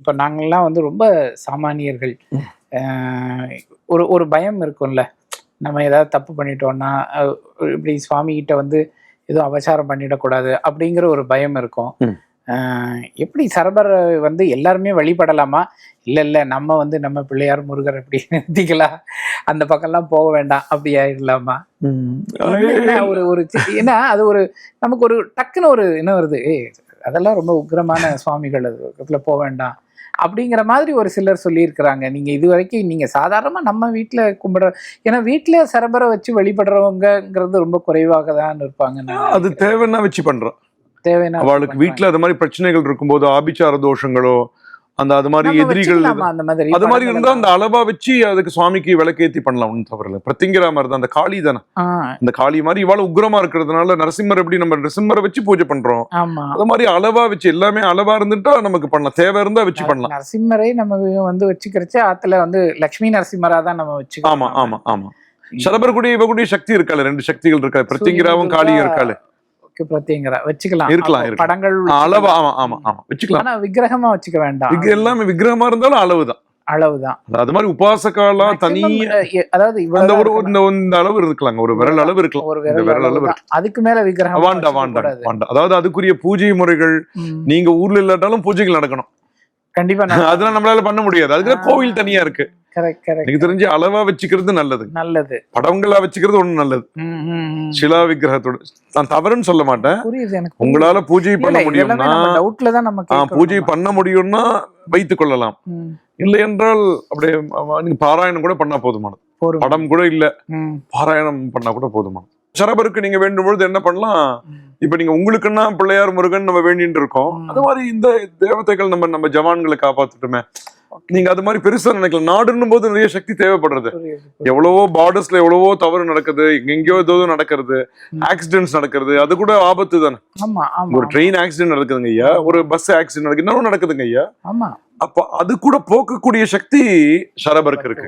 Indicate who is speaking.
Speaker 1: இப்ப நாங்கள்லாம் வந்து ரொம்ப சாமானியர்கள். ஒரு ஒரு பயம் இருக்கும்ல. நம்ம ஏதாவது தப்பு பண்ணிட்டோம்னா, இப்படி சுவாமி கிட்ட வந்து ஏதோ அபசாரம் பண்ணிடக்கூடாது அப்படிங்கிற ஒரு பயம் இருக்கும்.
Speaker 2: ம்.
Speaker 1: எப்படி சரபர வந்து எல்லாருமே வழிபடலாமா? இல்ல இல்ல நம்ம வந்து நம்ம பிள்ளையார் முருகர் அப்படி நிறுத்திக்கலாம். அந்த பக்கம்லாம் போக வேண்டாம் அப்படி ஆயிடலாமா? என்ன ஒரு ஒரு ஏன்னா அது ஒரு நமக்கு ஒரு டக்குன்னு ஒரு என்ன வருது, அதெல்லாம் ரொம்ப உக்கிரமான சுவாமிகள், அது பக்கத்துல போக வேண்டாம் அப்படிங்கிற மாதிரி ஒரு சிலர் சொல்லியிருக்கிறாங்க. நீங்க இது வரைக்கும் நீங்க சாதாரணமா நம்ம வீட்டுல கும்பிடுற, ஏன்னா வீட்டுல சரபரை வச்சு வழிபடுறவங்கிறது ரொம்ப குறைவாக தான் இருப்பாங்க.
Speaker 2: அது தேவைன்னா வச்சு பண்றோம்.
Speaker 1: தேவைன்னா
Speaker 2: அவளுக்கு வீட்டுல அது மாதிரி பிரச்சனைகள் இருக்கும்போது, ஆபிச்சார தோஷங்களோ அந்த அது மாதிரி எதிரிகள்
Speaker 1: அந்த மாதிரி
Speaker 2: அது மாதிரி இருந்தா அந்த அளவா வச்சு அதுக்கு சுவாமிக்கு விளக்கேத்தி பண்ணலாம், ஒன்றும் தவறு இல்லை. பிரத்திங்கிற மாதிரி தான் அந்த காளி தானே, இந்த காளி மாதிரி இவாள உக்ரமா இருக்கிறதுனால நரசிம்மர் எப்படி நம்ம நரசிம்மரை வச்சு பூஜை பண்றோம், அது மாதிரி அளவா வச்சு எல்லாமே அளவா இருந்துட்டா நமக்கு பண்ணலாம், தேவை இருந்தா வச்சு பண்ணலாம்.
Speaker 1: நரசிம்மரை நம்ம வந்து வச்சுக்கிறச்சு ஆத்துல வந்து லட்சுமி நரசிம்மரா தான் நம்ம வச்சு.
Speaker 2: ஆமா ஆமா ஆமா. சரபர் கூட இவ கூட சக்தி இருக்காது, ரெண்டு சக்திகள் இருக்காது, பிரத்திங்கிராவும் காளியும் இருக்காது.
Speaker 1: வச்சுக்கலாம்
Speaker 2: இருக்கலாம்
Speaker 1: படங்கள்
Speaker 2: அளவா. ஆமா ஆமா ஆமா வச்சுக்கலாம்.
Speaker 1: ஆனா விக்கிரகமா வச்சுக்க வேண்டாம்.
Speaker 2: எல்லாமே விக்கிரகமா இருந்தாலும் அளவுதான். அது மாதிரி உபாசகாலாம் தனியா, அதாவது அந்த ஒரு இந்த அளவு இருக்கலாம், ஒரு விரல் அளவு இருக்கலாம், ஒரு விரல் அளவு.
Speaker 1: அதுக்கு மேல விக்கிரகம்
Speaker 2: வேண்டாம் வேண்டாம் வேண்டாம். அதாவது அதுக்குரிய பூஜை முறைகள் நீங்க ஊர்ல இல்லாட்டாலும் பூஜைகள் நடக்கணும்
Speaker 1: கண்டிப்பா.
Speaker 2: அதெல்லாம் நம்மளால பண்ண முடியாது, அதுக்கு கோவில் தனியா இருக்கு. எனக்கு தெரிஞ்சு அளவா வச்சுக்கிறது நல்லது. படங்களா வச்சுக்கிறது ஒண்ணு நல்லது. சிலா விக்கிரகத்தோட நான் தவறுன்னு சொல்ல மாட்டேன். உங்களால பூஜை பண்ண முடியும்னா, பூஜை பண்ண முடியும்னா வைத்துக் கொள்ளலாம். இல்லை என்றால் அப்படியே நீங்க பாராயணம் கூட பண்ணா போதுமானது. படம் கூட இல்ல, பாராயணம் பண்ணா கூட போதுமானது. சரபருக்கு நீங்க வேண்டும் பொழுது என்ன பண்ணலாம், இப்ப நீங்க உங்களுக்குன்னா பிள்ளையார் முருகன் நம்ம வேண்டிட்டு இருக்கோம், அது மாதிரி இந்த தேவதைகள் நம்ம ஜவான்களை காப்பாத்துட்டுமே, நீங்க அது மாதிரி பெருசா நினைக்கலாம். நாடுன்னும் போது நிறைய சக்தி தேவைப்படுறது. எவ்வளவோ பார்டர்ஸ்ல எவ்வளவோ தவறு நடக்குது, எங்கெங்கயோ ஏதோ நடக்கிறது, ஆக்சிடென்ட்ஸ் நடக்கிறது, அது கூட ஆபத்து தானே. ஒரு ட்ரெயின் ஆக்சிடென்ட் நடக்குதுங்க ஐயா, ஒரு பஸ் ஆக்சிடென்ட் நடக்குது, இன்னும் நடக்குதுங்க ஐயா. அப்ப அது கூட போக்கக்கூடிய சக்தி சரபருக்கு இருக்கு.